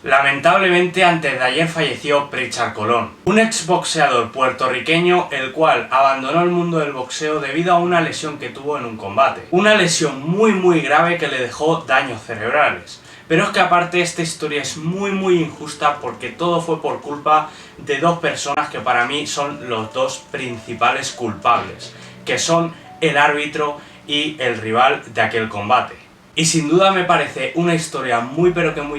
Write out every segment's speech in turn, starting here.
Lamentablemente antes de ayer falleció Pritchard Colón, un exboxeador puertorriqueño el cual abandonó el mundo del boxeo debido a una lesión que tuvo en un combate. Una lesión muy grave que le dejó daños cerebrales. Pero es que aparte esta historia es muy injusta porque todo fue por culpa de dos personas que para mí son los dos principales culpables, que son el árbitro y el rival de aquel combate. Y sin duda me parece una historia muy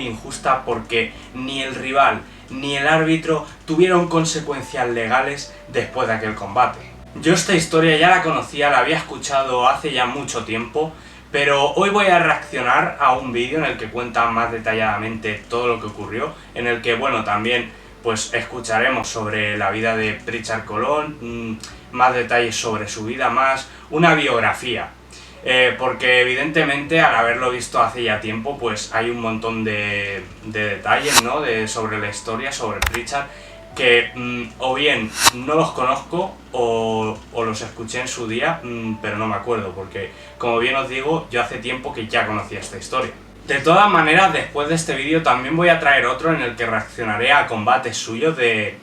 injusta porque ni el rival ni el árbitro tuvieron consecuencias legales después de aquel combate. Yo esta historia ya la conocía, la había escuchado hace ya mucho tiempo, pero hoy voy a reaccionar a un vídeo en el que cuenta más detalladamente todo lo que ocurrió, en el que, bueno, también pues escucharemos sobre la vida de Pritchard Colón, más detalles sobre su vida, más una biografía. Porque evidentemente al haberlo visto hace ya tiempo pues hay un montón de detalles, ¿no? sobre la historia, sobre Pritchard, que o bien no los conozco o los escuché en su día, pero no me acuerdo porque, como bien os digo, yo hace tiempo que ya conocía esta historia. De todas maneras, después de este vídeo también voy a traer otro en el que reaccionaré a combates suyos de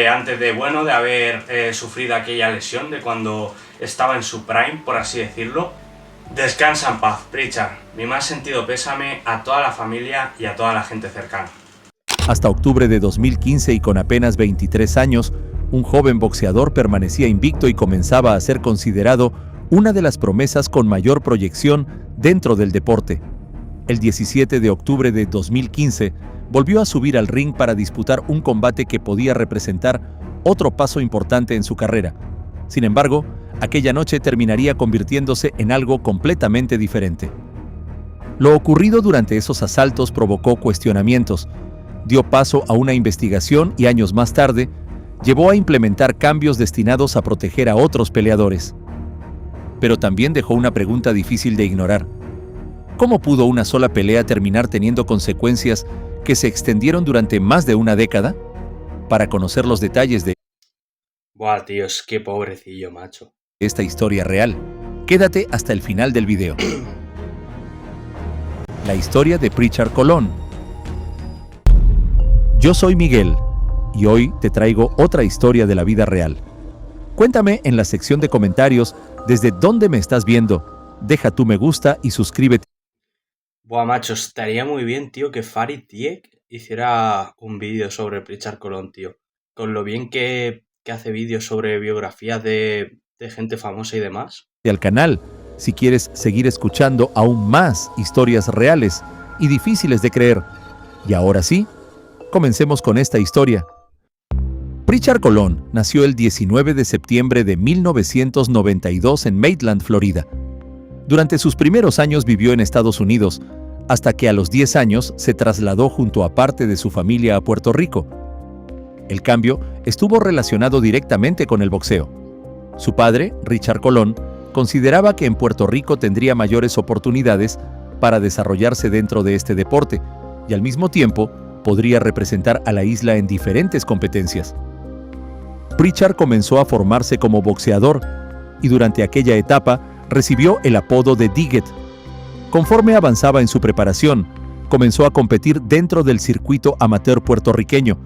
antes de, bueno, de haber sufrido aquella lesión, de cuando estaba en su prime, por así decirlo. Descansa en paz, Pritchard. Mi más sentido pésame a toda la familia y a toda la gente cercana. Hasta octubre de 2015 y con apenas 23 años, un joven boxeador permanecía invicto y comenzaba a ser considerado una de las promesas con mayor proyección dentro del deporte. El 17 de octubre de 2015 volvió a subir al ring para disputar un combate que podía representar otro paso importante en su carrera. Sin embargo, aquella noche terminaría convirtiéndose en algo completamente diferente. Lo ocurrido durante esos asaltos provocó cuestionamientos, dio paso a una investigación y años más tarde, llevó a implementar cambios destinados a proteger a otros peleadores. Pero también dejó una pregunta difícil de ignorar. ¿Cómo pudo una sola pelea terminar teniendo consecuencias que se extendieron durante más de una década? Para conocer los detalles de Buah, tíos, qué pobrecillo, macho. Esta historia real, quédate hasta el final del video. La historia de Pritchard Colón. Yo soy Miguel y hoy te traigo otra historia de la vida real. Cuéntame en la sección de comentarios desde dónde me estás viendo. Deja tu me gusta y suscríbete. Buah, macho, estaría muy bien, tío, que Farid Diek hiciera un vídeo sobre Pritchard Colón, tío. Con lo bien que hace vídeos sobre biografías de gente famosa y demás. Al canal, si quieres seguir escuchando aún más historias reales y difíciles de creer. Y ahora sí, comencemos con esta historia. Pritchard Colón nació el 19 de septiembre de 1992 en Maitland, Florida. Durante sus primeros años vivió en Estados Unidos, hasta que a los 10 años se trasladó junto a parte de su familia a Puerto Rico. El cambio estuvo relacionado directamente con el boxeo. Su padre, Richard Colón, consideraba que en Puerto Rico tendría mayores oportunidades para desarrollarse dentro de este deporte y al mismo tiempo podría representar a la isla en diferentes competencias. Pritchard comenzó a formarse como boxeador y durante aquella etapa recibió el apodo de Diggett. Conforme avanzaba en su preparación, comenzó a competir dentro del circuito amateur puertorriqueño.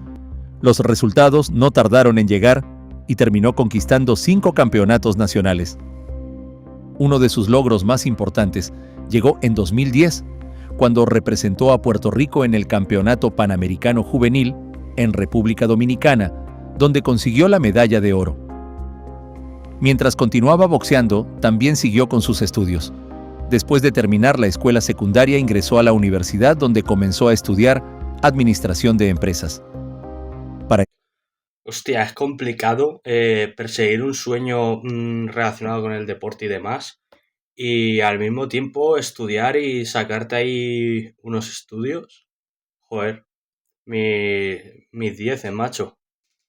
Los resultados no tardaron en llegar y terminó conquistando 5 campeonatos nacionales. Uno de sus logros más importantes llegó en 2010, cuando representó a Puerto Rico en el Campeonato Panamericano Juvenil en República Dominicana, donde consiguió la medalla de oro. Mientras continuaba boxeando, también siguió con sus estudios. Después de terminar la escuela secundaria, ingresó a la universidad donde comenzó a estudiar Administración de Empresas. Hostia, es complicado perseguir un sueño relacionado con el deporte y demás, y al mismo tiempo estudiar y sacarte ahí unos estudios. Joder, mis 10, macho.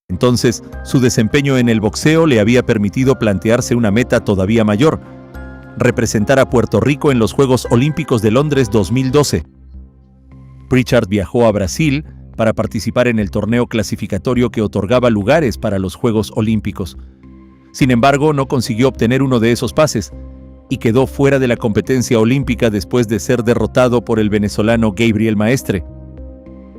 Entonces, su desempeño en el boxeo le había permitido plantearse una meta todavía mayor: representar a Puerto Rico en los Juegos Olímpicos de Londres 2012. Pritchard viajó a Brasil para participar en el torneo clasificatorio que otorgaba lugares para los Juegos Olímpicos. Sin embargo, no consiguió obtener uno de esos pases y quedó fuera de la competencia olímpica después de ser derrotado por el venezolano Gabriel Maestre.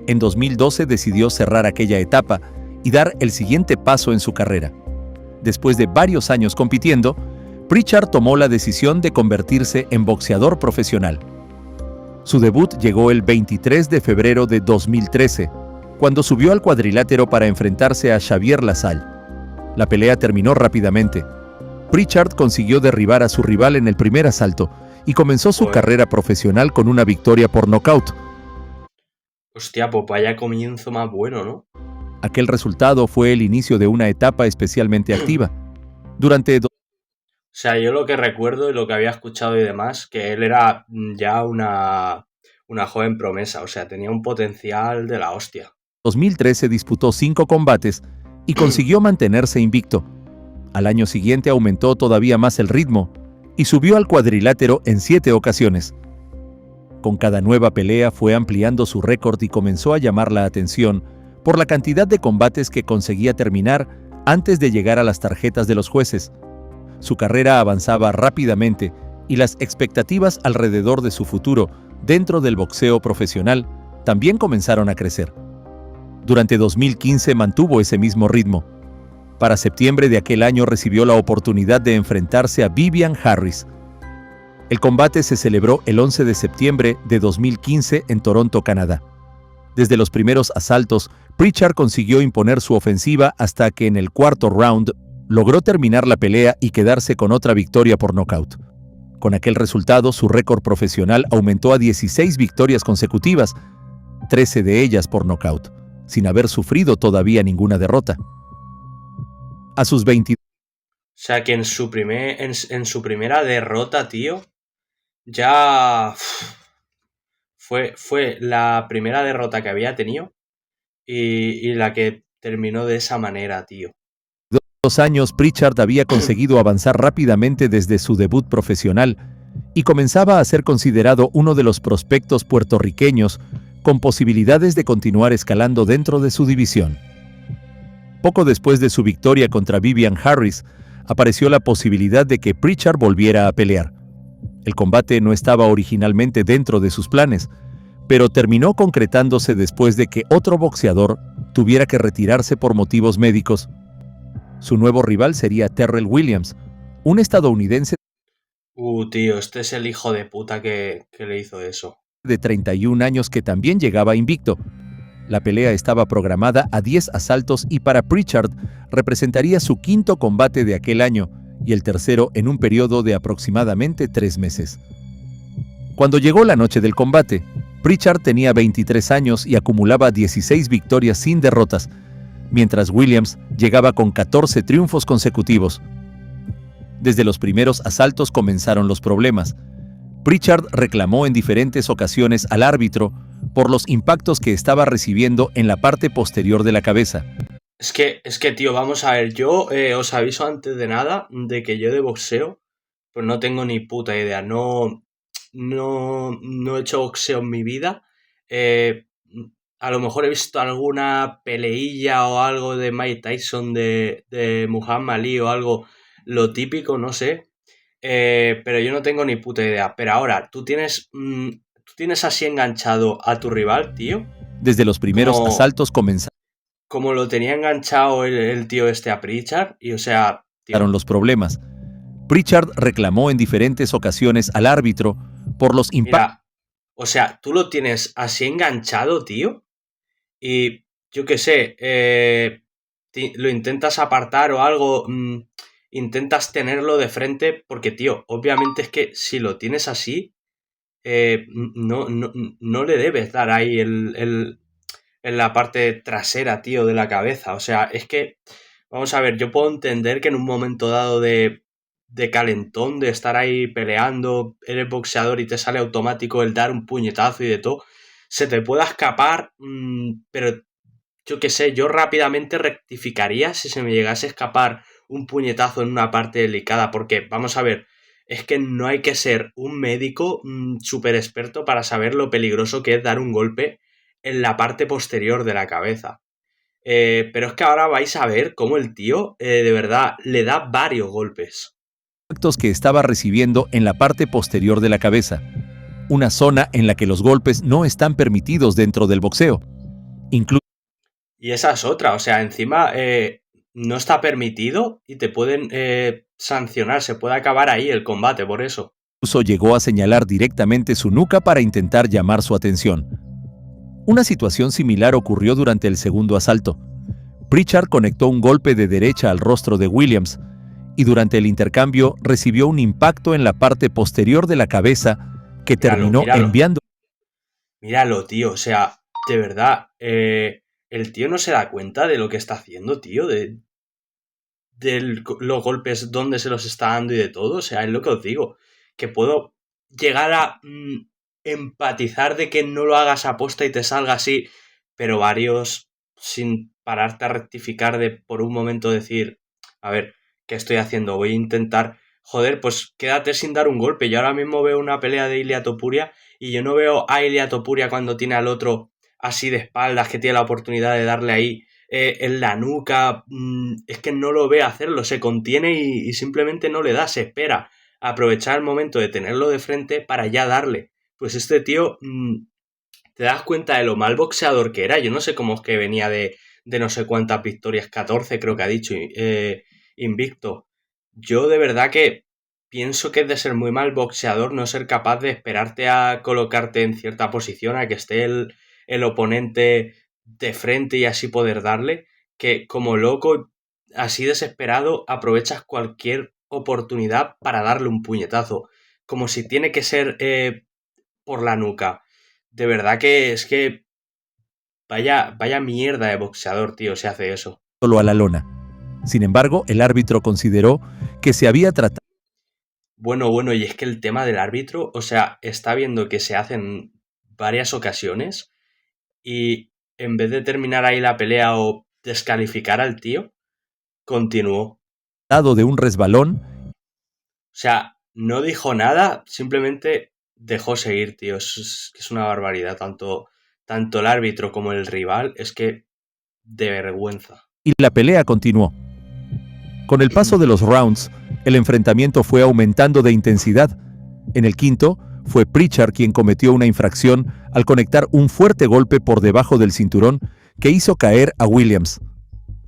En 2012 decidió cerrar aquella etapa y dar el siguiente paso en su carrera. Después de varios años compitiendo, Pritchard tomó la decisión de convertirse en boxeador profesional. Su debut llegó el 23 de febrero de 2013, cuando subió al cuadrilátero para enfrentarse a Xavier Lasalle. La pelea terminó rápidamente. Pritchard consiguió derribar a su rival en el primer asalto y comenzó su carrera profesional con una victoria por nocaut. Hostia, pues vaya comienzo más bueno, ¿no? Aquel resultado fue el inicio de una etapa especialmente activa. O sea, yo lo que recuerdo y lo que había escuchado y demás, que él era ya una joven promesa, o sea, tenía un potencial de la hostia. 2013 disputó 5 combates y consiguió mantenerse invicto. Al año siguiente aumentó todavía más el ritmo y subió al cuadrilátero en 7 ocasiones. Con cada nueva pelea fue ampliando su récord y comenzó a llamar la atención por la cantidad de combates que conseguía terminar antes de llegar a las tarjetas de los jueces. Su carrera avanzaba rápidamente y las expectativas alrededor de su futuro dentro del boxeo profesional también comenzaron a crecer. Durante 2015 mantuvo ese mismo ritmo. Para septiembre de aquel año recibió la oportunidad de enfrentarse a Vivian Harris. El combate se celebró el 11 de septiembre de 2015 en Toronto, Canadá. Desde los primeros asaltos, Pritchard consiguió imponer su ofensiva hasta que en el cuarto round logró terminar la pelea y quedarse con otra victoria por nocaut. Con aquel resultado, su récord profesional aumentó a 16 victorias consecutivas, 13 de ellas por nocaut, sin haber sufrido todavía ninguna derrota. A sus 20... O sea, que en su primera derrota, tío, ya fue la primera derrota que había tenido y la que terminó de esa manera, tío. 2 años, Pritchard había conseguido avanzar rápidamente desde su debut profesional y comenzaba a ser considerado uno de los prospectos puertorriqueños con posibilidades de continuar escalando dentro de su división. Poco después de su victoria contra Vivian Harris, apareció la posibilidad de que Pritchard volviera a pelear. El combate no estaba originalmente dentro de sus planes, pero terminó concretándose después de que otro boxeador tuviera que retirarse por motivos médicos. Su nuevo rival sería Terrell Williams, un estadounidense Tío, este es el hijo de puta que le hizo eso. De 31 años que también llegaba invicto. La pelea estaba programada a 10 asaltos y para Pritchard representaría su quinto combate de aquel año y el tercero en un periodo de aproximadamente 3 meses. Cuando llegó la noche del combate, Pritchard tenía 23 años y acumulaba 16 victorias sin derrotas, mientras Williams llegaba con 14 triunfos consecutivos. Desde los primeros asaltos comenzaron los problemas. Pritchard reclamó en diferentes ocasiones al árbitro por los impactos que estaba recibiendo en la parte posterior de la cabeza. Es que, tío, vamos a ver, yo os aviso antes de nada de que yo de boxeo, pues no tengo ni puta idea, no he hecho boxeo en mi vida. A lo mejor he visto alguna peleilla o algo de Mike Tyson, de Muhammad Ali o algo, lo típico, no sé. Pero yo no tengo ni puta idea. Pero ahora, ¿tú tienes así enganchado a tu rival, tío? Desde los primeros asaltos comenzaron como lo tenía enganchado el tío este a Pritchard, y o sea... Tío, los problemas. Pritchard reclamó en diferentes ocasiones al árbitro por los impactos. O sea, tú lo tienes así enganchado, tío, y yo qué sé, lo intentas apartar o algo, intentas tenerlo de frente, porque, tío, obviamente es que si lo tienes así, no le debes dar ahí en la parte trasera, tío, de la cabeza. O sea, es que, vamos a ver, yo puedo entender que en un momento dado de calentón, de estar ahí peleando, eres boxeador y te sale automático el dar un puñetazo y de todo, se te pueda escapar, pero yo qué sé, yo rápidamente rectificaría si se me llegase a escapar un puñetazo en una parte delicada, porque, vamos a ver, es que no hay que ser un médico súper experto para saber lo peligroso que es dar un golpe en la parte posterior de la cabeza. Pero es que ahora vais a ver cómo el tío de verdad le da varios golpes. Que estaba recibiendo en la parte posterior de la cabeza, una zona en la que los golpes no están permitidos dentro del boxeo. Incluso Y esa es otra, o sea, encima no está permitido y te pueden sancionar, se puede acabar ahí el combate por eso. llegó a señalar directamente su nuca para intentar llamar su atención. Una situación similar ocurrió durante el segundo asalto. Pritchard conectó un golpe de derecha al rostro de Williams y durante el intercambio recibió un impacto en la parte posterior de la cabeza que terminó enviando. Míralo, tío, o sea, de verdad, el tío no se da cuenta de lo que está haciendo, tío, de los golpes, dónde se los está dando y de todo. O sea, es lo que os digo, que puedo llegar a empatizar de que no lo hagas a posta y te salga así, pero varios sin pararte a rectificar de por un momento decir, a ver, ¿qué estoy haciendo? Voy a intentar, joder, pues quédate sin dar un golpe. Yo ahora mismo veo una pelea de Ilia Topuria y yo no veo a Ilia Topuria cuando tiene al otro así de espaldas, que tiene la oportunidad de darle ahí en la nuca, es que no lo ve hacerlo, se contiene y simplemente no le da, se espera a aprovechar el momento de tenerlo de frente para ya darle. Pues este tío, te das cuenta de lo mal boxeador que era. Yo no sé cómo es que venía de no sé cuántas victorias, 14 creo que ha dicho, invicto. Yo de verdad que pienso que es de ser muy mal boxeador no ser capaz de esperarte a colocarte en cierta posición, a que esté el oponente de frente y así poder darle, que como loco, así desesperado, aprovechas cualquier oportunidad para darle un puñetazo, como si tiene que ser por la nuca. De verdad que es que vaya mierda de boxeador, tío, se hace eso. Solo a la lona. Sin embargo, el árbitro consideró que se había tratado. Bueno, y es que el tema del árbitro, o sea, está viendo que se hacen varias ocasiones y en vez de terminar ahí la pelea o descalificar al tío, continuó. De un resbalón. O sea, no dijo nada, simplemente dejó seguir, tío. Es una barbaridad. Tanto el árbitro como el rival, es que de vergüenza. Y la pelea continuó. Con el paso de los rounds, el enfrentamiento fue aumentando de intensidad. En el quinto, fue Pritchard quien cometió una infracción al conectar un fuerte golpe por debajo del cinturón que hizo caer a Williams.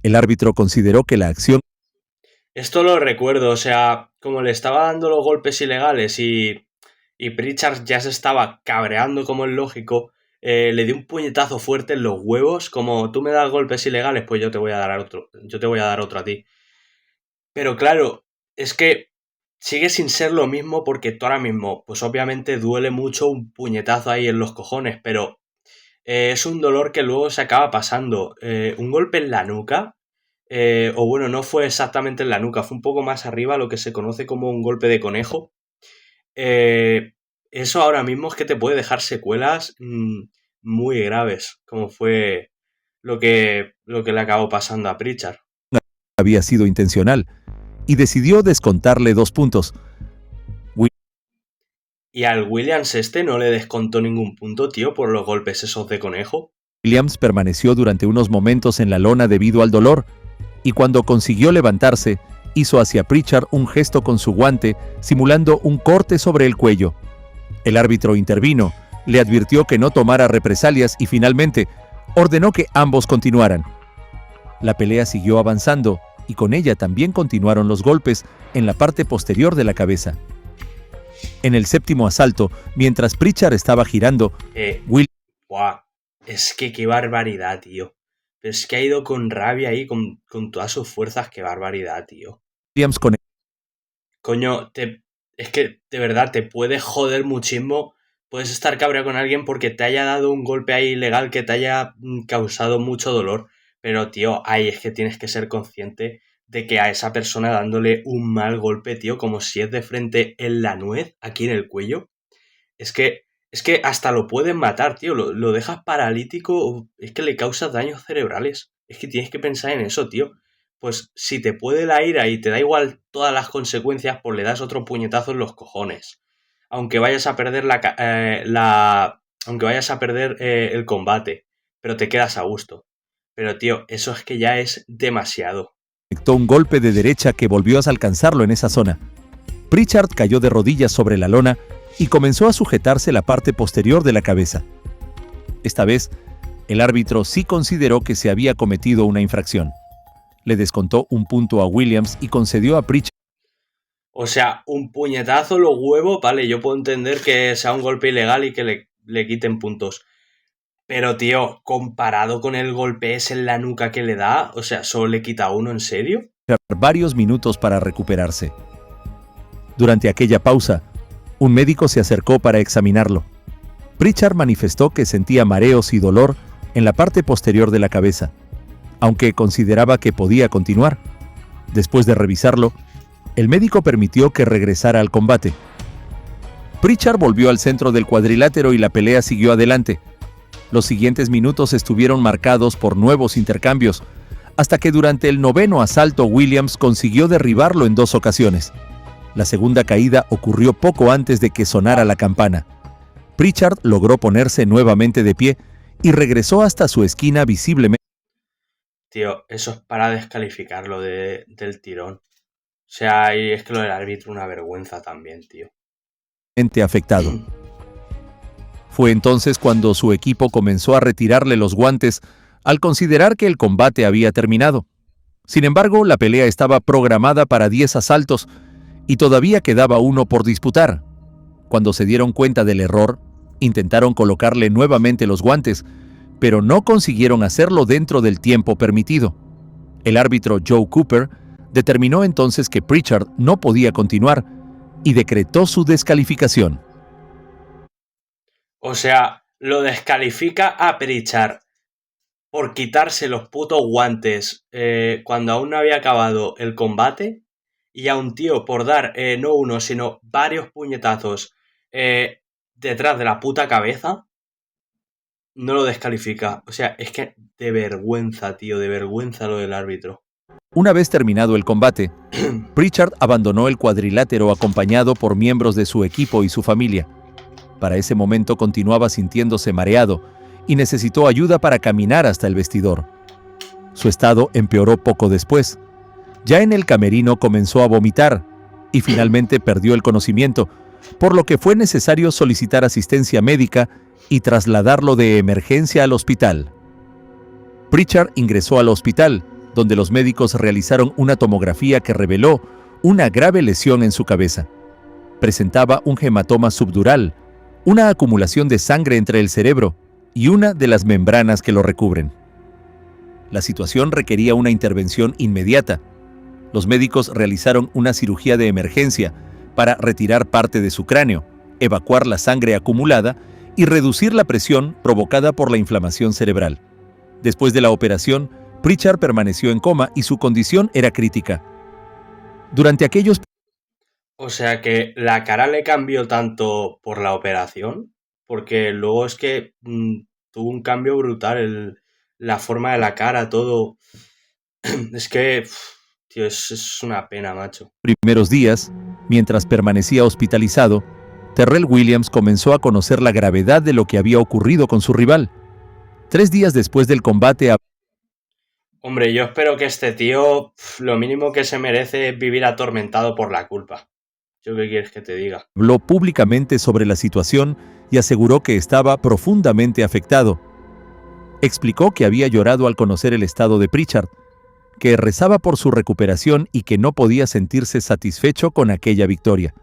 El árbitro consideró que la acción... Esto lo recuerdo, o sea, como le estaba dando los golpes ilegales y Pritchard ya se estaba cabreando como es lógico, le dio un puñetazo fuerte en los huevos, como tú me das golpes ilegales, pues yo te voy a dar otro a ti. Pero claro, es que sigue sin ser lo mismo porque tú ahora mismo, pues obviamente duele mucho un puñetazo ahí en los cojones, pero es un dolor que luego se acaba pasando. Un golpe en la nuca, o bueno, no fue exactamente en la nuca, fue un poco más arriba, lo que se conoce como un golpe de conejo. Eso ahora mismo es que te puede dejar secuelas muy graves, como fue lo que le acabó pasando a Pritchard. Había sido intencional y decidió descontarle 2 puntos. Y al Williams no le descontó ningún punto, tío, por los golpes esos de conejo. Williams permaneció durante unos momentos en la lona debido al dolor, y cuando consiguió levantarse, hizo hacia Pritchard un gesto con su guante, simulando un corte sobre el cuello. El árbitro intervino, le advirtió que no tomara represalias y finalmente ordenó que ambos continuaran. La pelea siguió avanzando y con ella también continuaron los golpes en la parte posterior de la cabeza. En el séptimo asalto, mientras Pritchard estaba girando, es que qué barbaridad, tío. Pero es que ha ido con rabia ahí, con todas sus fuerzas, qué barbaridad, tío. Williams con... Coño, es que de verdad te puede joder muchísimo. Puedes estar cabreado con alguien porque te haya dado un golpe ahí ilegal que te haya causado mucho dolor. Pero, tío, ahí es que tienes que ser consciente de que a esa persona dándole un mal golpe, tío, como si es de frente en la nuez, aquí en el cuello, es que hasta lo pueden matar, tío, lo dejas paralítico, es que le causas daños cerebrales. Es que tienes que pensar en eso, tío. Pues si te puede la ira y te da igual todas las consecuencias, pues le das otro puñetazo en los cojones. Aunque vayas a perder aunque vayas a perder el combate, pero te quedas a gusto. Pero, tío, eso es que ya es demasiado. Conectó un golpe de derecha que volvió a alcanzarlo en esa zona. Pritchard cayó de rodillas sobre la lona y comenzó a sujetarse la parte posterior de la cabeza. Esta vez, El árbitro sí consideró que se había cometido una infracción. Le descontó un punto a Williams y concedió a Pritchard. O sea, un puñetazo, los huevos, vale, yo puedo entender que sea un golpe ilegal y que le quiten puntos. Pero, tío, comparado con el golpe ese en la nuca que le da, o sea, solo le quita uno, ¿en serio? Varios minutos para recuperarse. Durante aquella pausa, un médico se acercó para examinarlo. Pritchard manifestó que sentía mareos y dolor en la parte posterior de la cabeza, aunque consideraba que podía continuar. Después de revisarlo, el médico permitió que regresara al combate. Pritchard volvió al centro del cuadrilátero y la pelea siguió adelante. Los siguientes minutos estuvieron marcados por nuevos intercambios, hasta que durante el 9º asalto Williams consiguió derribarlo en 2 ocasiones. La segunda caída ocurrió poco antes de que sonara la campana. Pritchard logró ponerse nuevamente de pie y regresó hasta su esquina visiblemente Tío, eso es para descalificarlo del tirón. O sea, y es que lo del árbitro una vergüenza también, tío. afectado. Fue entonces cuando su equipo comenzó a retirarle los guantes al considerar que el combate había terminado. Sin embargo, la pelea estaba programada para 10 asaltos y todavía quedaba uno por disputar. Cuando se dieron cuenta del error, intentaron colocarle nuevamente los guantes, pero no consiguieron hacerlo dentro del tiempo permitido. El árbitro Joe Cooper determinó entonces que Pritchard no podía continuar y decretó su descalificación. O sea, lo descalifica a Pritchard por quitarse los putos guantes cuando aún no había acabado el combate, y a un tío por dar no uno, sino varios puñetazos detrás de la puta cabeza, no lo descalifica. O sea, es que de vergüenza, tío, de vergüenza lo del árbitro. Una vez terminado el combate, Pritchard abandonó el cuadrilátero acompañado por miembros de su equipo y su familia. Para ese momento continuaba sintiéndose mareado y necesitó ayuda para caminar hasta el vestidor. Su estado empeoró poco después. Ya en el camerino comenzó a vomitar y finalmente perdió el conocimiento, por lo que fue necesario solicitar asistencia médica y trasladarlo de emergencia al hospital. Pritchard ingresó al hospital, donde los médicos realizaron una tomografía que reveló una grave lesión en su cabeza. Presentaba un hematoma subdural, una acumulación de sangre entre el cerebro y una de las membranas que lo recubren. La situación requería una intervención inmediata. Los médicos realizaron una cirugía de emergencia para retirar parte de su cráneo, evacuar la sangre acumulada y reducir la presión provocada por la inflamación cerebral. Después de la operación, Pritchard permaneció en coma y su condición era crítica. Durante aquellos... O sea que la cara le cambió tanto por la operación, porque luego es que tuvo un cambio brutal, la forma de la cara, todo. Es que, tío, es una pena, macho. primeros días, mientras permanecía hospitalizado, Terrell Williams comenzó a conocer la gravedad de lo que había ocurrido con su rival. 3 días después del combate, Hombre, yo espero que este tío, lo mínimo que se merece es vivir atormentado por la culpa. ¿Yo qué quieres que te diga? habló públicamente sobre la situación y aseguró que estaba profundamente afectado. Explicó que había llorado al conocer el estado de Pritchard, que rezaba por su recuperación y que no podía sentirse satisfecho con aquella victoria.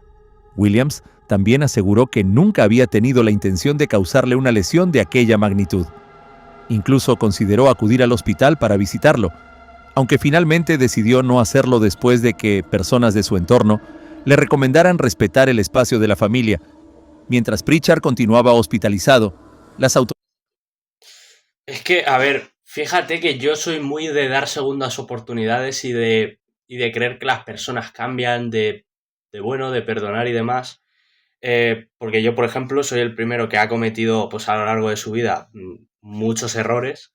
Williams también aseguró que nunca había tenido la intención de causarle una lesión de aquella magnitud. Incluso consideró acudir al hospital para visitarlo, aunque finalmente decidió no hacerlo después de que personas de su entorno le recomendaran respetar el espacio de la familia. Mientras Pritchard continuaba hospitalizado, las autoridades... Es que, a ver, fíjate que yo soy muy de dar segundas oportunidades y de creer que las personas cambian, bueno, de perdonar y demás. Porque yo, por ejemplo, soy el primero que ha cometido, pues a lo largo de su vida, muchos errores.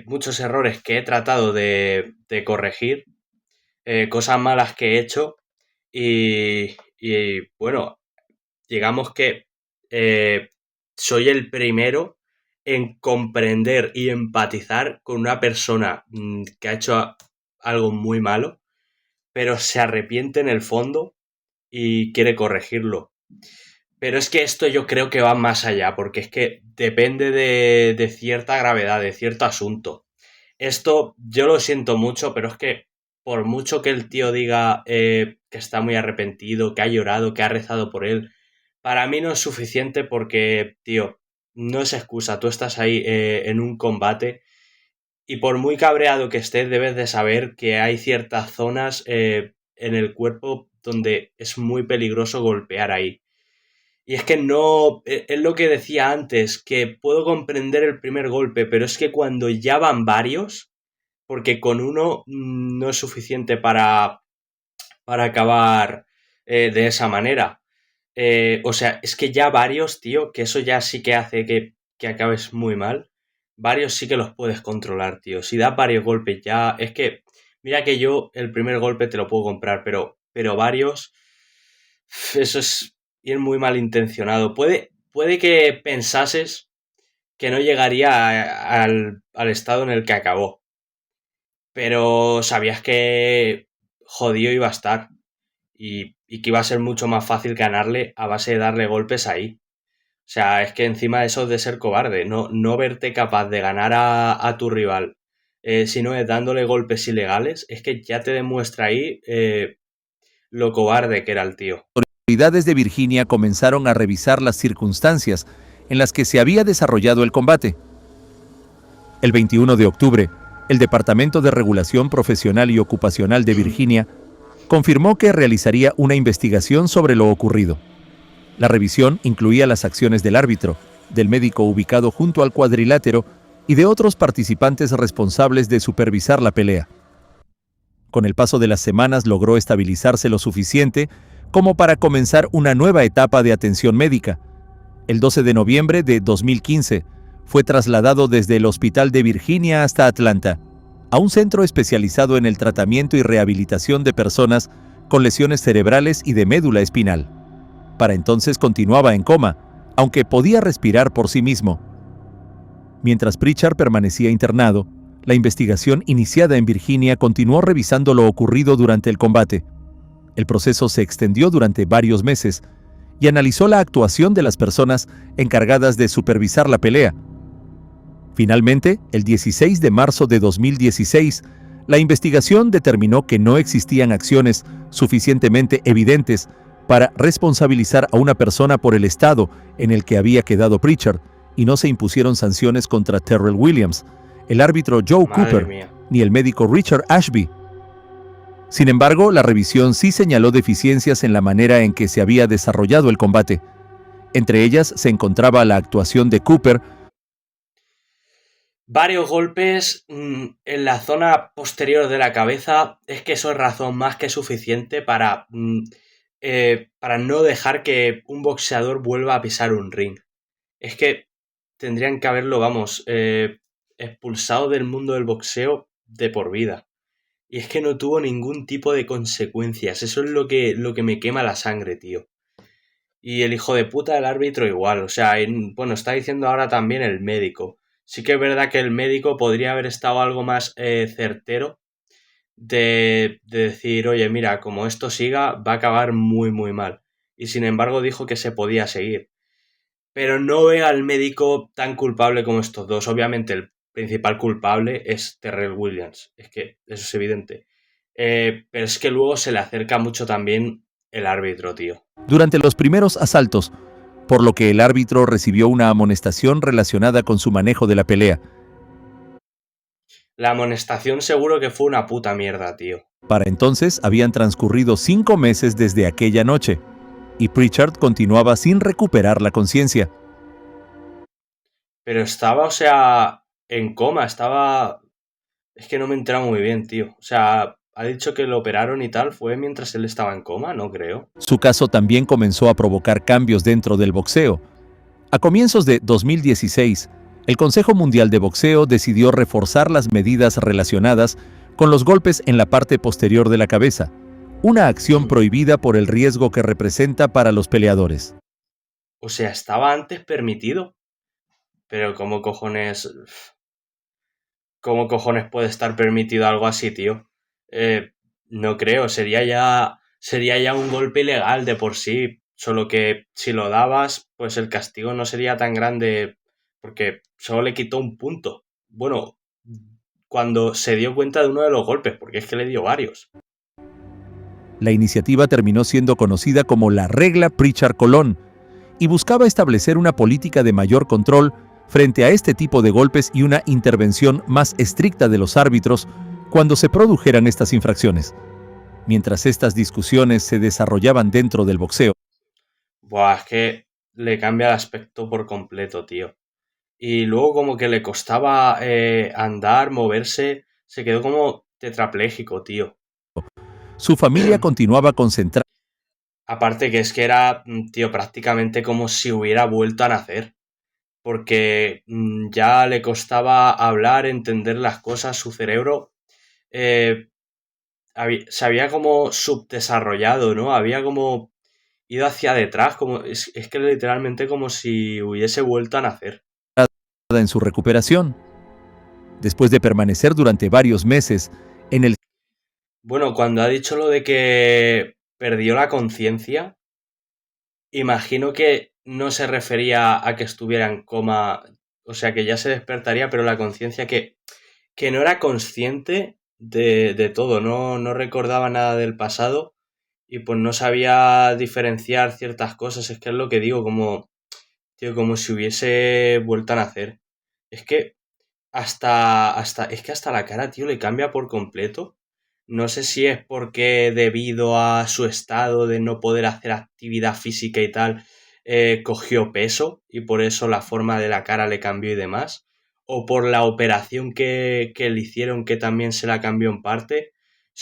Muchos errores que he tratado de corregir, cosas malas que he hecho. Y bueno, digamos que soy el primero en comprender y empatizar con una persona que ha hecho algo muy malo, pero se arrepiente en el fondo y quiere corregirlo. Pero es que esto yo creo que va más allá, porque es que depende de cierta gravedad, de cierto asunto. Esto yo lo siento mucho, pero es que por mucho que el tío diga que está muy arrepentido, que ha llorado, que ha rezado por él, para mí no es suficiente porque, tío, no es excusa. Tú estás ahí en un combate y por muy cabreado que estés, debes de saber que hay ciertas zonas en el cuerpo donde es muy peligroso golpear ahí. Y es que no, es lo que decía antes, que puedo comprender el primer golpe, pero es que cuando ya van varios, porque con uno no es suficiente para acabar de esa manera. O sea, es que ya varios, tío, que eso ya sí que hace que acabes muy mal. Varios sí que los puedes controlar, tío. Si das varios golpes ya, es que, mira que yo el primer golpe te lo puedo comprar, pero varios, eso es ir muy malintencionado. Puede que pensases que no llegaría al estado en el que acabó, pero sabías que jodido iba a estar y que iba a ser mucho más fácil ganarle a base de darle golpes ahí. O sea, es que encima de eso es de ser cobarde, no verte capaz de ganar a tu rival, si no es dándole golpes ilegales, es que ya te demuestra ahí lo cobarde que era el tío. Las autoridades de Virginia comenzaron a revisar las circunstancias en las que se había desarrollado el combate. El 21 de octubre, el Departamento de Regulación Profesional y Ocupacional de Virginia confirmó que realizaría una investigación sobre lo ocurrido. La revisión incluía las acciones del árbitro, del médico ubicado junto al cuadrilátero y de otros participantes responsables de supervisar la pelea. Con el paso de las semanas logró estabilizarse lo suficiente como para comenzar una nueva etapa de atención médica. El 12 de noviembre de 2015 fue trasladado desde el Hospital de Virginia hasta Atlanta, a un centro especializado en el tratamiento y rehabilitación de personas con lesiones cerebrales y de médula espinal. Para entonces continuaba en coma, aunque podía respirar por sí mismo. Mientras Pritchard permanecía internado, la investigación iniciada en Virginia continuó revisando lo ocurrido durante el combate. El proceso se extendió durante varios meses y analizó la actuación de las personas encargadas de supervisar la pelea. Finalmente, el 16 de marzo de 2016, la investigación determinó que no existían acciones suficientemente evidentes para responsabilizar a una persona por el estado en el que había quedado Pritchard, y no se impusieron sanciones contra Terrell Williams, el árbitro Joe Madre Cooper, mía. ni el médico Richard Ashby. Sin embargo, la revisión sí señaló deficiencias en la manera en que se había desarrollado el combate. Entre ellas se encontraba la actuación de Cooper. Varios golpes en la zona posterior de la cabeza, es que eso es razón más que suficiente para no dejar que un boxeador vuelva a pisar un ring. Es que tendrían que haberlo, vamos, expulsado del mundo del boxeo de por vida. Y es que no tuvo ningún tipo de consecuencias. Eso es lo que me quema la sangre, tío. Y el hijo de puta del árbitro igual. O sea, bueno, está diciendo ahora también el médico. Sí que es verdad que el médico podría haber estado algo más certero de decir, oye, mira, como esto siga, va a acabar muy, muy mal. Y sin embargo dijo que se podía seguir. Pero no ve al médico tan culpable como estos dos. Obviamente el principal culpable es Terrell Williams. Es que eso es evidente. Pero es que luego se le acerca mucho también el árbitro, tío. Durante los primeros asaltos, por lo que el árbitro recibió una amonestación relacionada con su manejo de la pelea. La amonestación seguro que fue una puta mierda, tío. Para entonces habían transcurrido 5 meses desde aquella noche, y Pritchard continuaba sin recuperar la conciencia. Pero estaba, o sea, en coma, estaba... Es que no me he enterado muy bien, tío. O sea, ha dicho que lo operaron y tal, fue mientras él estaba en coma, no creo. Su caso también comenzó a provocar cambios dentro del boxeo. A comienzos de 2016, el Consejo Mundial de Boxeo decidió reforzar las medidas relacionadas con los golpes en la parte posterior de la cabeza, una acción prohibida por el riesgo que representa para los peleadores. O sea, estaba antes permitido. Pero ¿cómo cojones... ¿Cómo cojones puede estar permitido algo así, tío? No creo, sería ya un golpe ilegal de por sí. Solo que si lo dabas, pues el castigo no sería tan grande porque solo le quitó un punto. Bueno, cuando se dio cuenta de uno de los golpes, porque es que le dio varios. La iniciativa terminó siendo conocida como la Regla Pritchard-Colón y buscaba establecer una política de mayor control frente a este tipo de golpes y una intervención más estricta de los árbitros cuando se produjeran estas infracciones. Mientras estas discusiones se desarrollaban dentro del boxeo, Buah, es que le cambia el aspecto por completo, tío. Y luego como que le costaba andar, moverse, se quedó como tetrapléjico, tío. su familia continuaba concentrada Aparte que es que era, tío, prácticamente como si hubiera vuelto a nacer. Porque ya le costaba hablar, entender las cosas, su cerebro eh, se había como subdesarrollado, ¿no? Había como ido hacia detrás, como es que literalmente como si hubiese vuelto a nacer. en su recuperación. Después de permanecer durante varios meses en el Bueno, cuando ha dicho lo de que perdió la conciencia, imagino que no se refería a que estuviera en coma, o sea, que ya se despertaría, pero la conciencia que no era consciente de todo, no recordaba nada del pasado y pues no sabía diferenciar ciertas cosas, es que es lo que digo, como, tío, como si hubiese vuelto a nacer. Es que es que hasta la cara, tío, le cambia por completo. No sé si es porque debido a su estado de no poder hacer actividad física y tal, cogió peso y por eso la forma de la cara le cambió y demás. O por la operación que le hicieron que también se la cambió en parte.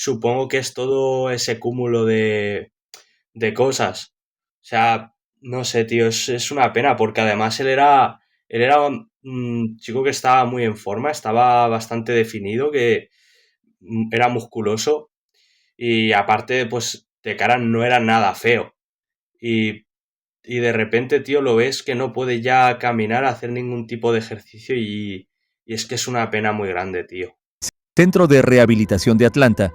Supongo que es todo ese cúmulo de cosas. O sea, no sé, tío, es una pena porque además él era un chico que estaba muy en forma, estaba bastante definido, que era musculoso y aparte, pues de cara no era nada feo. Y, y de repente, tío, lo ves que no puede ya caminar, hacer ningún tipo de ejercicio y es que es una pena muy grande, tío. Centro de Rehabilitación de Atlanta,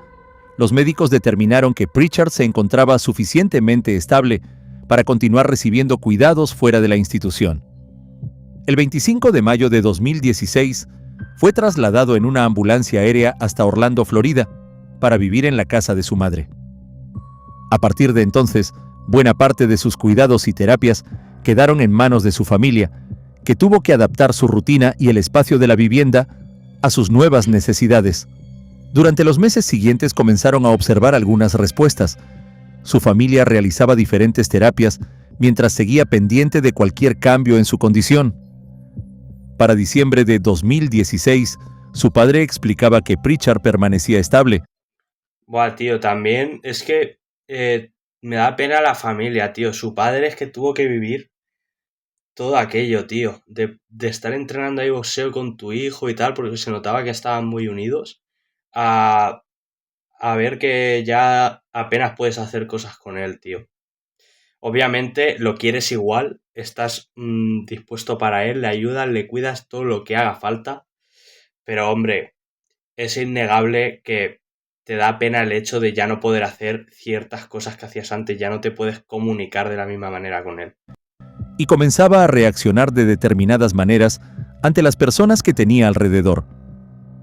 los médicos determinaron que Pritchard se encontraba suficientemente estable para continuar recibiendo cuidados fuera de la institución. El 25 de mayo de 2016, fue trasladado en una ambulancia aérea hasta Orlando, Florida, para vivir en la casa de su madre. A partir de entonces, buena parte de sus cuidados y terapias quedaron en manos de su familia, que tuvo que adaptar su rutina y el espacio de la vivienda a sus nuevas necesidades. Durante los meses siguientes comenzaron a observar algunas respuestas. Su familia realizaba diferentes terapias mientras seguía pendiente de cualquier cambio en su condición. Para diciembre de 2016, su padre explicaba que Pritchard permanecía estable. Buah, tío, también es que me da pena la familia, tío. Su padre es que tuvo que vivir todo aquello, tío, de estar entrenando ahí boxeo con tu hijo y tal, porque se notaba que estaban muy unidos, a, a ver que ya apenas puedes hacer cosas con él, tío. Obviamente lo quieres igual, estás dispuesto para él, le ayudas, le cuidas todo lo que haga falta, pero hombre, es innegable que te da pena el hecho de ya no poder hacer ciertas cosas que hacías antes, ya no te puedes comunicar de la misma manera con él. Y comenzaba a reaccionar de determinadas maneras ante las personas que tenía alrededor.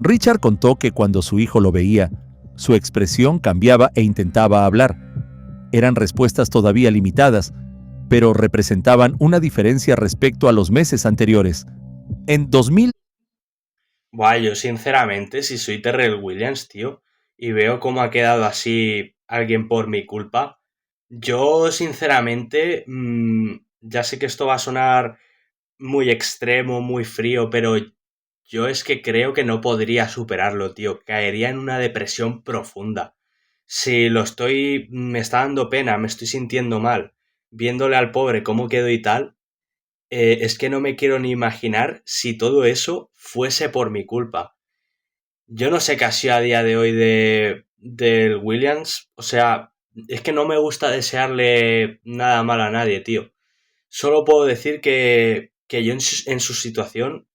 Richard contó que cuando su hijo lo veía, su expresión cambiaba e intentaba hablar. Eran respuestas todavía limitadas, pero representaban una diferencia respecto a los meses anteriores. En 2000, Buah, yo sinceramente, si soy Terrell Williams, tío, y veo cómo ha quedado así alguien por mi culpa, yo sinceramente, ya sé que esto va a sonar muy extremo, muy frío, pero yo es que creo que no podría superarlo, tío. Caería en una depresión profunda. Si lo estoy, me está dando pena, me estoy sintiendo mal, viéndole al pobre cómo quedó y tal, es que no me quiero ni imaginar si todo eso fuese por mi culpa. Yo no sé qué ha sido a día de hoy del Williams. O sea, es que no me gusta desearle nada mal a nadie, tío. Solo puedo decir que yo en su situación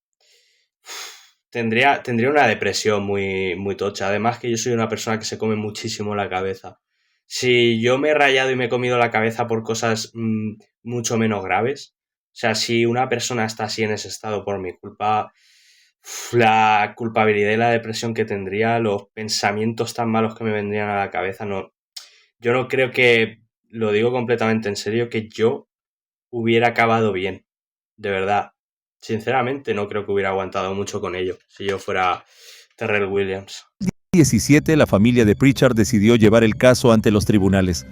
tendría una depresión muy, muy tocha. Además que yo soy una persona que se come muchísimo la cabeza. Si yo me he rayado y me he comido la cabeza por cosas mucho menos graves, o sea, si una persona está así en ese estado por mi culpa, la culpabilidad y la depresión que tendría, los pensamientos tan malos que me vendrían a la cabeza, no, yo no creo que, lo digo completamente en serio, que yo hubiera acabado bien, de verdad. Sinceramente, no creo que hubiera aguantado mucho con ello, si yo fuera Terrell Williams. 17, la familia de Pritchard decidió llevar el caso ante los tribunales.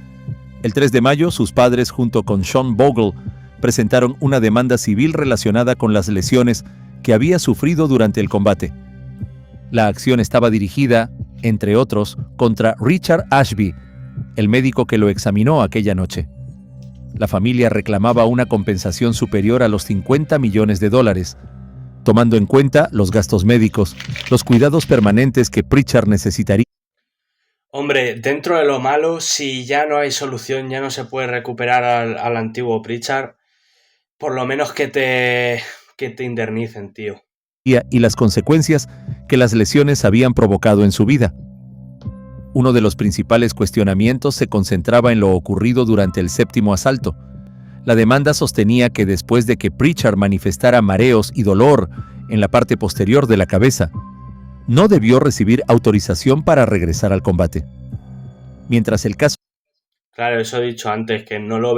El 3 de mayo, sus padres, junto con Sean Bogle, presentaron una demanda civil relacionada con las lesiones que había sufrido durante el combate. La acción estaba dirigida, entre otros, contra Richard Ashby, el médico que lo examinó aquella noche. La familia reclamaba una compensación superior a los $50 millones, tomando en cuenta los gastos médicos, los cuidados permanentes que Pritchard necesitaría. Hombre, dentro de lo malo, si ya no hay solución, ya no se puede recuperar al antiguo Pritchard, por lo menos que te indemnicen, tío. Y las consecuencias que las lesiones habían provocado en su vida. Uno de los principales cuestionamientos se concentraba en lo ocurrido durante el 7º asalto. La demanda sostenía que después de que Pritchard manifestara mareos y dolor en la parte posterior de la cabeza, no debió recibir autorización para regresar al combate. Mientras el caso... Claro, eso he dicho antes, que no le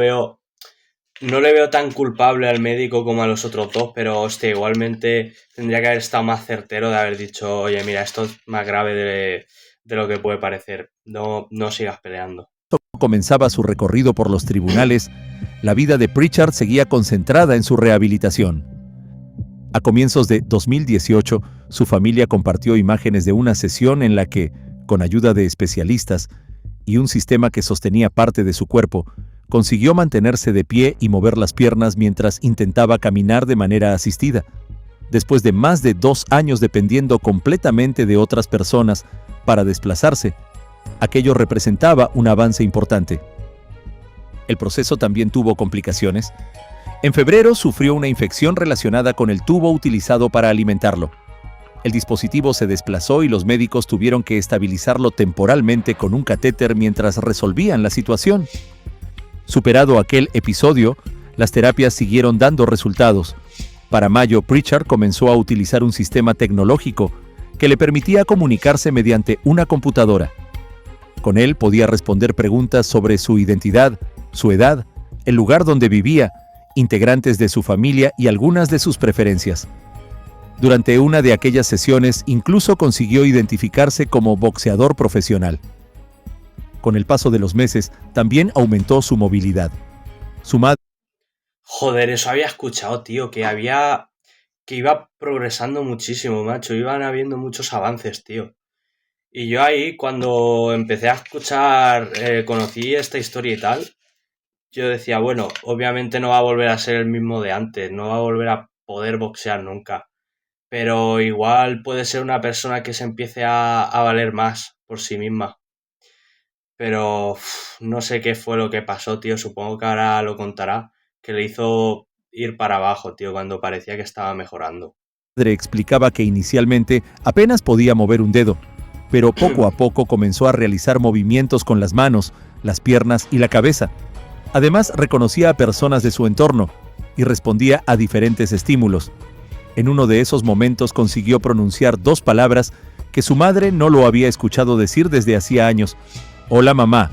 veo tan culpable al médico como a los otros dos, pero hostia, igualmente tendría que haber estado más certero de haber dicho, oye, mira, esto es más grave de lo que puede parecer, no sigas peleando. Comenzaba su recorrido por los tribunales, la vida de Pritchard seguía concentrada en su rehabilitación. A comienzos de 2018, su familia compartió imágenes de una sesión en la que, con ayuda de especialistas y un sistema que sostenía parte de su cuerpo, consiguió mantenerse de pie y mover las piernas mientras intentaba caminar de manera asistida. Después de más de 2 años dependiendo completamente de otras personas para desplazarse, aquello representaba un avance importante. El proceso también tuvo complicaciones. En febrero sufrió una infección relacionada con el tubo utilizado para alimentarlo. El dispositivo se desplazó y los médicos tuvieron que estabilizarlo temporalmente con un catéter mientras resolvían la situación. Superado aquel episodio, las terapias siguieron dando resultados. Para mayo, Pritchard comenzó a utilizar un sistema tecnológico que le permitía comunicarse mediante una computadora. Con él podía responder preguntas sobre su identidad, su edad, el lugar donde vivía, integrantes de su familia y algunas de sus preferencias. Durante una de aquellas sesiones, incluso consiguió identificarse como boxeador profesional. Con el paso de los meses, también aumentó su movilidad. Su madre... Joder, eso había escuchado, tío, que iba progresando muchísimo, macho, iban habiendo muchos avances, tío. Y yo ahí, cuando empecé a escuchar, conocí esta historia y tal, yo decía, bueno, obviamente no va a volver a ser el mismo de antes, no va a volver a poder boxear nunca. Pero igual puede ser una persona que se empiece a valer más por sí misma. Pero no sé qué fue lo que pasó, tío, supongo que ahora lo contará, que le hizo ir para abajo, tío, cuando parecía que estaba mejorando. explicaba que inicialmente apenas podía mover un dedo, pero poco a poco comenzó a realizar movimientos con las manos, las piernas y la cabeza. Además, reconocía a personas de su entorno y respondía a diferentes estímulos. En uno de esos momentos consiguió pronunciar 2 palabras que su madre no lo había escuchado decir desde hacía años: «Hola, mamá».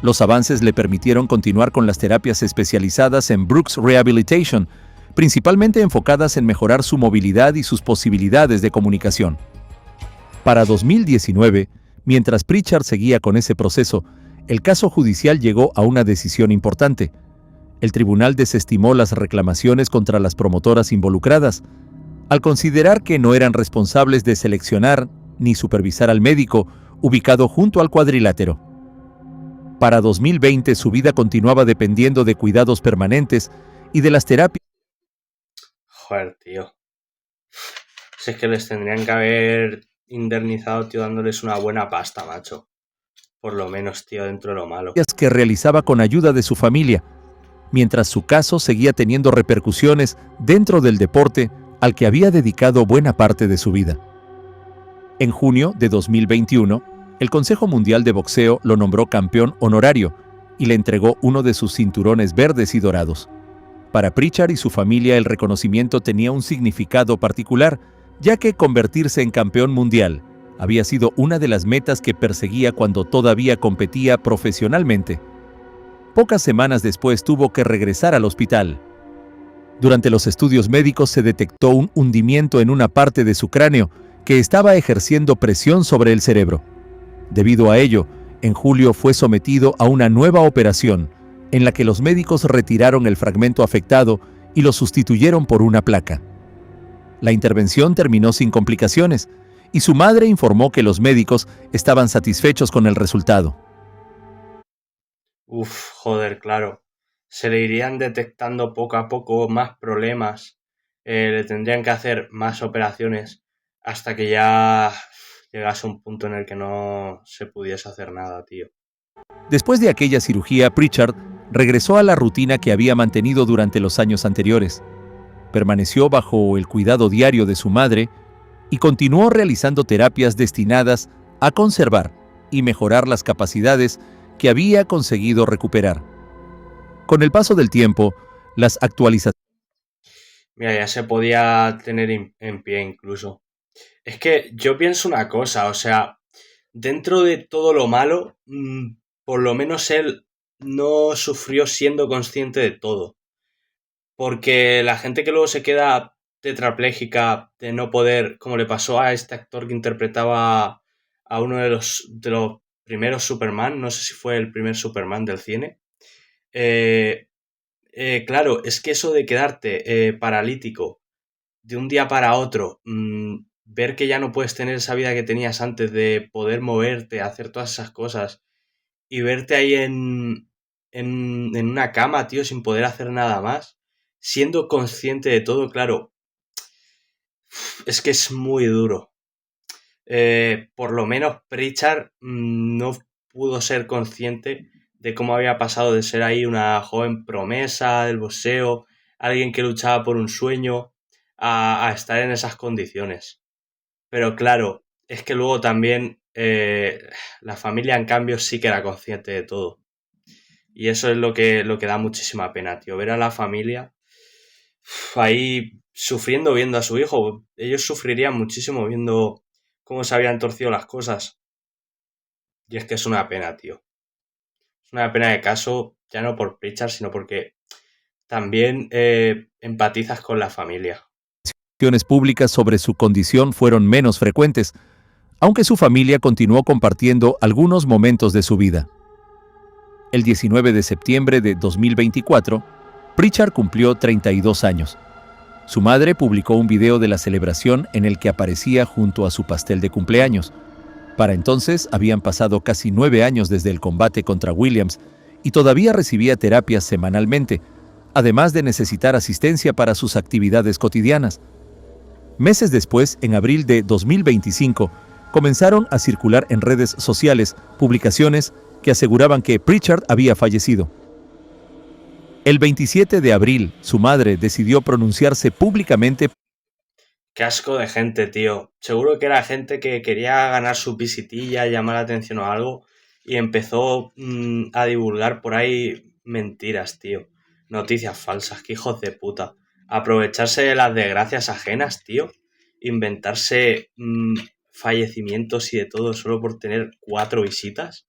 Los avances le permitieron continuar con las terapias especializadas en Brooks Rehabilitation, principalmente enfocadas en mejorar su movilidad y sus posibilidades de comunicación. Para 2019, mientras Pritchard seguía con ese proceso, el caso judicial llegó a una decisión importante. El tribunal desestimó las reclamaciones contra las promotoras involucradas, al considerar que no eran responsables de seleccionar ni supervisar al médico ubicado junto al cuadrilátero. Para 2020, su vida continuaba dependiendo de cuidados permanentes y de las terapias. Joder, tío. Si es que les tendrían que haber indemnizado, tío, dándoles una buena pasta, macho. Por lo menos, tío, dentro de lo malo. Que realizaba con ayuda de su familia, mientras su caso seguía teniendo repercusiones dentro del deporte al que había dedicado buena parte de su vida. En junio de 2021, El Consejo Mundial de Boxeo lo nombró campeón honorario y le entregó uno de sus cinturones verdes y dorados. Para Prichard y su familia el reconocimiento tenía un significado particular, ya que convertirse en campeón mundial había sido una de las metas que perseguía cuando todavía competía profesionalmente. Pocas semanas después tuvo que regresar al hospital. Durante los estudios médicos se detectó un hundimiento en una parte de su cráneo que estaba ejerciendo presión sobre el cerebro. Debido a ello, en julio fue sometido a una nueva operación, en la que los médicos retiraron el fragmento afectado y lo sustituyeron por una placa. La intervención terminó sin complicaciones, y su madre informó que los médicos estaban satisfechos con el resultado. Joder, claro. Se le irían detectando poco a poco más problemas. Le tendrían que hacer más operaciones hasta que ya llegase a un punto en el que no se pudiese hacer nada, tío. Después de aquella cirugía, Prichard regresó a la rutina que había mantenido durante los años anteriores. Permaneció bajo el cuidado diario de su madre y continuó realizando terapias destinadas a conservar y mejorar las capacidades que había conseguido recuperar. Con el paso del tiempo, las actualizaciones... Mira, ya se podía tener en pie incluso. Es que yo pienso una cosa, o sea, dentro de todo lo malo, por lo menos él no sufrió siendo consciente de todo. Porque la gente que luego se queda tetrapléjica de no poder, como le pasó a este actor que interpretaba a uno de los primeros Superman, no sé si fue el primer Superman del cine. Claro, es que eso de quedarte paralítico de un día para otro, ver que ya no puedes tener esa vida que tenías antes de poder moverte, hacer todas esas cosas y verte ahí en una cama, tío, sin poder hacer nada más, siendo consciente de todo, claro, es que es muy duro. Por lo menos Pritchard no pudo ser consciente de cómo había pasado de ser ahí una joven promesa del boxeo, alguien que luchaba por un sueño, a estar en esas condiciones. Pero claro, es que luego también la familia en cambio sí que era consciente de todo. Y eso es lo que da muchísima pena, tío. Ver a la familia ahí sufriendo viendo a su hijo. Ellos sufrirían muchísimo viendo cómo se habían torcido las cosas. Y es que es una pena, tío. Es una pena de caso, ya no por Pritchard, sino porque también empatizas con la familia. Públicas sobre su condición fueron menos frecuentes, aunque su familia continuó compartiendo algunos momentos de su vida. El 19 de septiembre de 2024, Pritchard cumplió 32 años. Su madre publicó un video de la celebración en el que aparecía junto a su pastel de cumpleaños. Para entonces habían pasado casi 9 años desde el combate contra Williams y todavía recibía terapias semanalmente, además de necesitar asistencia para sus actividades cotidianas. Meses después, en abril de 2025, comenzaron a circular en redes sociales publicaciones que aseguraban que Pritchard había fallecido. El 27 de abril, su madre decidió pronunciarse públicamente. Qué asco de gente, tío. Seguro que era gente que quería ganar su visitilla, llamar la atención o algo, y empezó a divulgar por ahí mentiras, tío. Noticias falsas, que hijos de puta. Aprovecharse de las desgracias ajenas, tío. Inventarse fallecimientos y de todo solo por tener 4 visitas.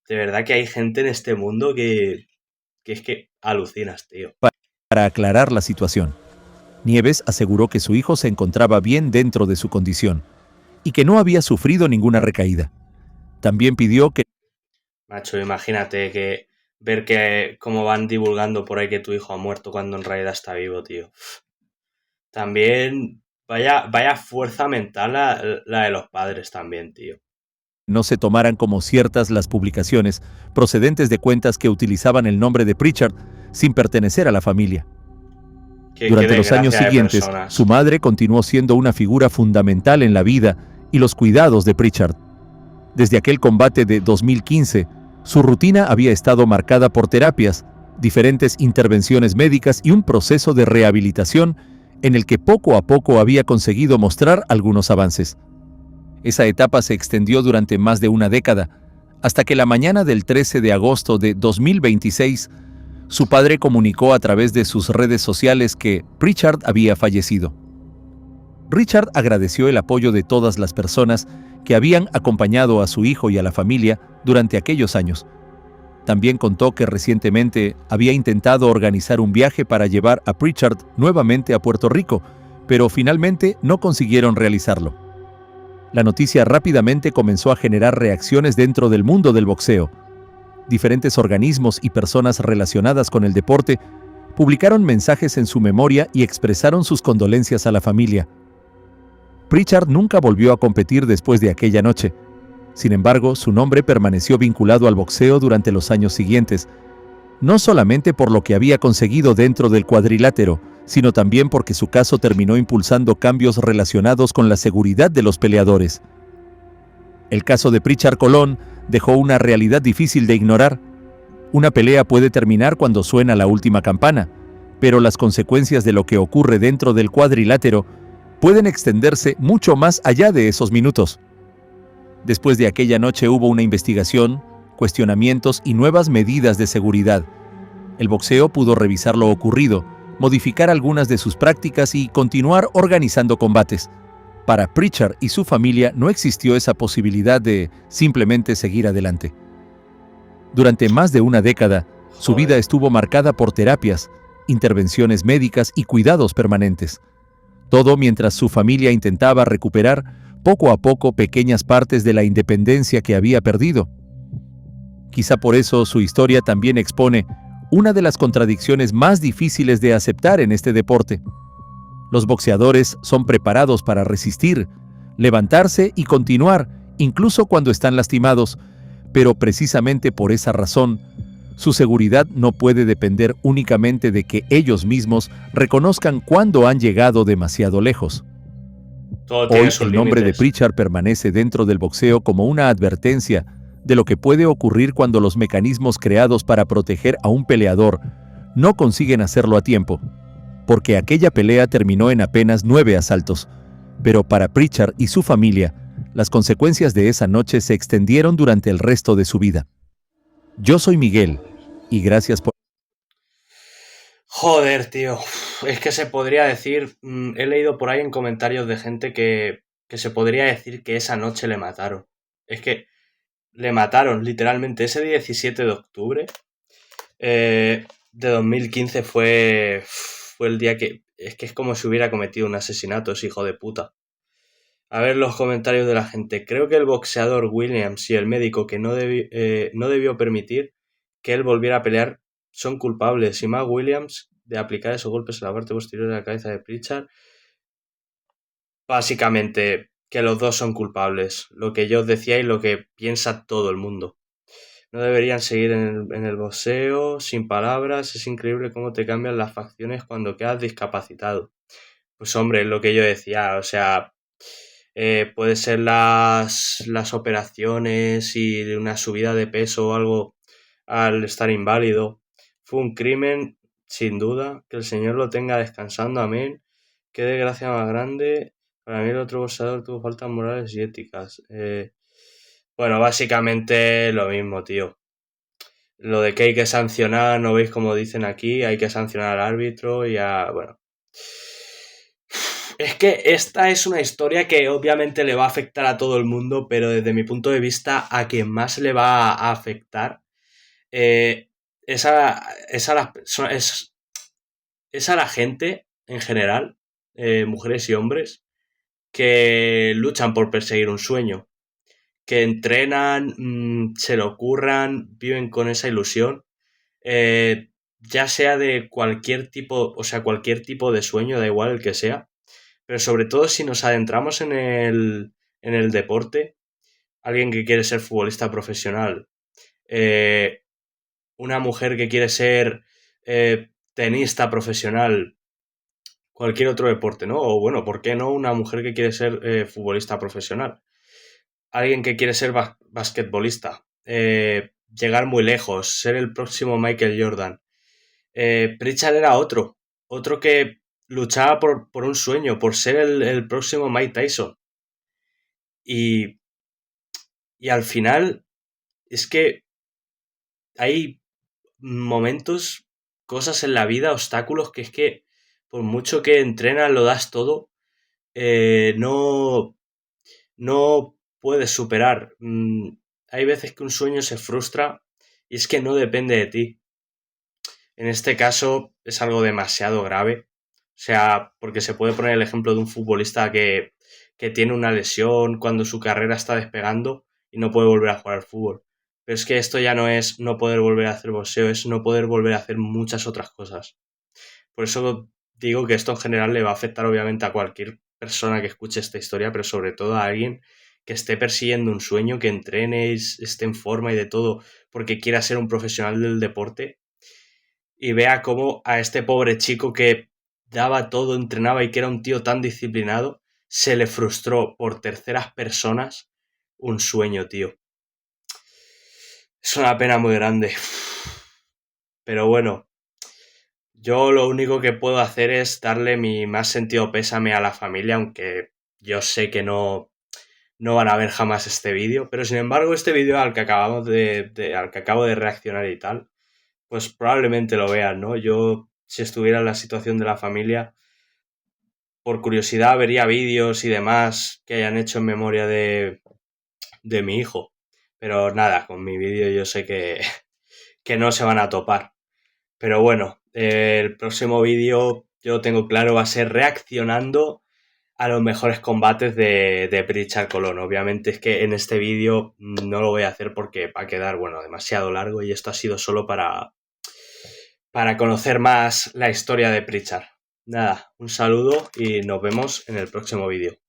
De verdad que hay gente en este mundo que es que alucinas, tío. Para aclarar la situación, Nieves aseguró que su hijo se encontraba bien dentro de su condición y que no había sufrido ninguna recaída. También pidió que... Macho, imagínate que ver que cómo van divulgando por ahí que tu hijo ha muerto cuando en realidad está vivo, tío. También, vaya fuerza mental la de los padres también, tío. no se tomaran como ciertas las publicaciones procedentes de cuentas que utilizaban el nombre de Pritchard sin pertenecer a la familia. Durante los años siguientes, su madre continuó siendo una figura fundamental en la vida y los cuidados de Pritchard. Desde aquel combate de 2015, su rutina había estado marcada por terapias, diferentes intervenciones médicas y un proceso de rehabilitación en el que poco a poco había conseguido mostrar algunos avances. Esa etapa se extendió durante más de una década, hasta que la mañana del 13 de agosto de 2026, su padre comunicó a través de sus redes sociales que Pritchard había fallecido. Richard agradeció el apoyo de todas las personas que habían acompañado a su hijo y a la familia durante aquellos años. También contó que recientemente había intentado organizar un viaje para llevar a Pritchard nuevamente a Puerto Rico, pero finalmente no consiguieron realizarlo. La noticia rápidamente comenzó a generar reacciones dentro del mundo del boxeo. Diferentes organismos y personas relacionadas con el deporte publicaron mensajes en su memoria y expresaron sus condolencias a la familia. Pritchard nunca volvió a competir después de aquella noche. Sin embargo, su nombre permaneció vinculado al boxeo durante los años siguientes, no solamente por lo que había conseguido dentro del cuadrilátero, sino también porque su caso terminó impulsando cambios relacionados con la seguridad de los peleadores. El caso de Pritchard Colón dejó una realidad difícil de ignorar. Una pelea puede terminar cuando suena la última campana, pero las consecuencias de lo que ocurre dentro del cuadrilátero pueden extenderse mucho más allá de esos minutos. Después de aquella noche hubo una investigación, cuestionamientos y nuevas medidas de seguridad. El boxeo pudo revisar lo ocurrido, modificar algunas de sus prácticas y continuar organizando combates. Para Pritchard y su familia no existió esa posibilidad de simplemente seguir adelante. Durante más de una década, su vida estuvo marcada por terapias, intervenciones médicas y cuidados permanentes. Todo mientras su familia intentaba recuperar poco a poco pequeñas partes de la independencia que había perdido. Quizá por eso su historia también expone una de las contradicciones más difíciles de aceptar en este deporte. Los boxeadores son preparados para resistir, levantarse y continuar, incluso cuando están lastimados, pero precisamente por esa razón, su seguridad no puede depender únicamente de que ellos mismos reconozcan cuándo han llegado demasiado lejos. Todo tiene Hoy sus el nombre de límites. Pritchard permanece dentro del boxeo como una advertencia de lo que puede ocurrir cuando los mecanismos creados para proteger a un peleador no consiguen hacerlo a tiempo, porque aquella pelea terminó en apenas 9 asaltos, pero para Pritchard y su familia, las consecuencias de esa noche se extendieron durante el resto de su vida. Yo soy Miguel, y gracias por... Joder, tío. Es que se podría decir. He leído por ahí en comentarios de gente que se podría decir que esa noche le mataron. Es que le mataron, literalmente. Ese 17 de octubre de 2015 fue el día que. Es que es como si hubiera cometido un asesinato, ese hijo de puta. A ver los comentarios de la gente. Creo que el boxeador Williams y el médico que no debió permitir que él volviera a pelear son culpables. Y más Williams de aplicar esos golpes en la parte posterior de la cabeza de Pritchard. Básicamente, que los dos son culpables. Lo que yo os decía y lo que piensa todo el mundo. No deberían seguir en el boxeo, sin palabras. Es increíble cómo te cambian las facciones cuando quedas discapacitado. Pues hombre, es lo que yo decía. O sea, puede ser las operaciones y una subida de peso o algo al estar inválido. Fue un crimen, sin duda, que el Señor lo tenga descansando, amén. Qué desgracia más grande. Para mí el otro boxeador tuvo faltas morales y éticas. Bueno, básicamente lo mismo, tío. Lo de que hay que sancionar, ¿no veis como dicen aquí? Hay que sancionar al árbitro y a... Bueno. Es que esta es una historia que obviamente le va a afectar a todo el mundo, pero desde mi punto de vista a quien más le va a afectar eh, es a las es a la gente en general, mujeres y hombres, que luchan por perseguir un sueño, que entrenan, se lo curran, viven con esa ilusión, ya sea de cualquier tipo, o sea, cualquier tipo de sueño, da igual el que sea, pero sobre todo si nos adentramos en el deporte, alguien que quiere ser futbolista profesional, eh, una mujer que quiere ser tenista profesional, cualquier otro deporte, ¿no? O bueno, ¿por qué no una mujer que quiere ser futbolista profesional? Alguien que quiere ser basquetbolista, llegar muy lejos, ser el próximo Michael Jordan. Pritchard era otro que luchaba por un sueño, por ser el próximo Mike Tyson. Y, y al final es que hay momentos, cosas en la vida, obstáculos que es que por mucho que entrenas, lo das todo, no, no puedes superar. Hay veces que un sueño se frustra y es que no depende de ti. En este caso es algo demasiado grave. O sea, porque se puede poner el ejemplo de un futbolista que tiene una lesión cuando su carrera está despegando y no puede volver a jugar al fútbol. Pero es que esto ya no es no poder volver a hacer boxeo, es no poder volver a hacer muchas otras cosas. Por eso digo que esto en general le va a afectar obviamente a cualquier persona que escuche esta historia, pero sobre todo a alguien que esté persiguiendo un sueño, que entrene, esté en forma y de todo, porque quiera ser un profesional del deporte y vea cómo a este pobre chico que daba todo, entrenaba y que era un tío tan disciplinado, se le frustró por terceras personas un sueño, tío. Es una pena muy grande. Pero bueno, yo lo único que puedo hacer es darle mi más sentido pésame a la familia, aunque yo sé que no van a ver jamás este vídeo. Pero sin embargo, este vídeo al que al que acabo de reaccionar y tal, pues probablemente lo vean, ¿no? Yo, si estuviera en la situación de la familia, por curiosidad vería vídeos y demás que hayan hecho en memoria de mi hijo. Pero nada, con mi vídeo yo sé que no se van a topar. Pero bueno, el próximo vídeo yo tengo claro va a ser reaccionando a los mejores combates de Pritchard Colón. Obviamente es que en este vídeo no lo voy a hacer porque va a quedar, bueno, demasiado largo y esto ha sido solo para conocer más la historia de Pritchard. Nada, un saludo y nos vemos en el próximo vídeo.